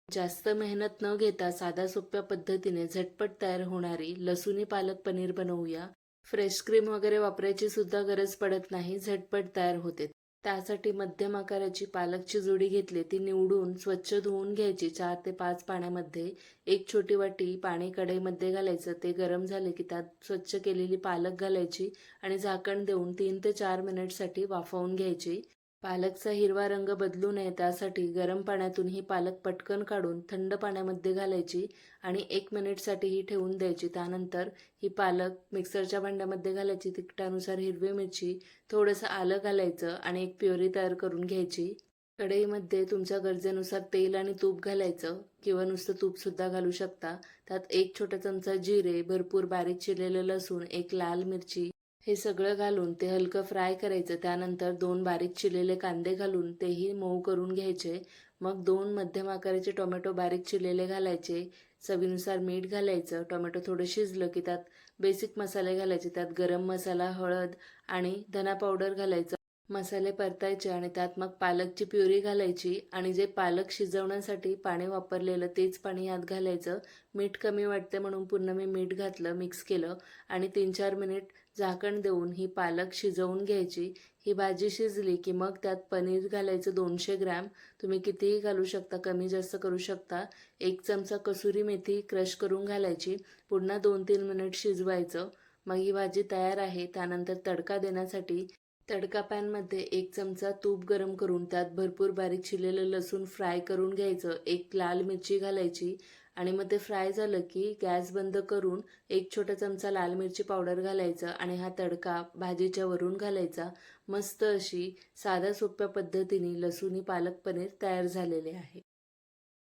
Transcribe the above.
जास्त मेहनत न घेता साध्या सोप्या पद्धतीने झटपट तयार होणारी लसूणी पालक पनीर बनवूया. फ्रेश क्रीम वगैरे वापरायची सुद्धा गरज पडत नाही, झटपट तयार होते. त्यासाठी मध्यम आकाराची पालकची जोडी घेतली, ती निवडून स्वच्छ धुवून घ्यायची 4 ते 5 पाण्यामध्ये. एक छोटी वाटी पाणी कढईमध्ये घालायचं, ते गरम झाले की त्यात स्वच्छ केलेली पालक घालायची आणि झाकण देऊन 3 ते 4 मिनिटसाठी वाफवून घ्यायची. पालकचा हिरवा रंग बदलू नये त्यासाठी गरम पाण्यातून ही पालक पटकन काढून थंड पाण्यामध्ये घालायची आणि 1 मिनिटसाठी ही ठेवून द्यायची. त्यानंतर ही पालक मिक्सरच्या भांड्यामध्ये घालायची. तिखटानुसार हिरवी मिरची, थोडंसं आलं घालायचं आणि एक प्युरी तयार करून घ्यायची. कढईमध्ये तुमच्या गरजेनुसार तेल आणि तूप घालायचं किंवा नुसतं तूपसुद्धा घालू शकता. त्यात 1 छोटा चमचा जिरे, भरपूर बारीक चिरलेलं लसूण, 1 लाल मिरची हे सगळं घालून ते हलकं फ्राय करायचं. त्यानंतर 2 बारीक चिरलेले कांदे घालून तेही मऊ करून घ्यायचे. मग 2 मध्यम आकाराचे टोमॅटो बारीक चिरलेले घालायचे. चवीनुसार मीठ घालायचं. टोमॅटो थोडं शिजलं की त्यात बेसिक मसाले घालायचे. त्यात गरम मसाला, हळद आणि धना पावडर घालायचं. मसाले परतायचे आणि त्यात मग पालकची प्युरी घालायची आणि जे पालक शिजवण्यासाठी पाणी वापरलेलं तेच पाणी यात घालायचं. मीठ कमी वाटते म्हणून पुन्हा मी मीठ घातलं, मिक्स केलं आणि 3-4 मिनिट झाकण देऊन ही पालक शिजवून घ्यायची. ही भाजी शिजली की मग त्यात पनीर घालायचं 200 ग्रॅम. तुम्ही कितीही घालू शकता, कमी जास्त करू शकता. 1 चमचा कसुरी मेथी क्रश करून घालायची. पुन्हा 2-3 मिनिट शिजवायचं. मग ही भाजी तयार आहे. त्यानंतर तडका देण्यासाठी तडका पॅनमध्ये 1 चमचा तूप गरम करून त्यात भरपूर बारीक चिरलेलं लसूण फ्राय करून घ्यायचं. 1 लाल मिरची घालायची आणि मग ते फ्राय झालं की गॅस बंद करून 1 छोटा चमचा लाल मिरची पावडर घालायचं आणि हा तडका भाजीच्या वरून घालायचा. मस्त अशी साध्या सोप्या पद्धतीने लसूणी पालक पनीर तयार झालेले आहे.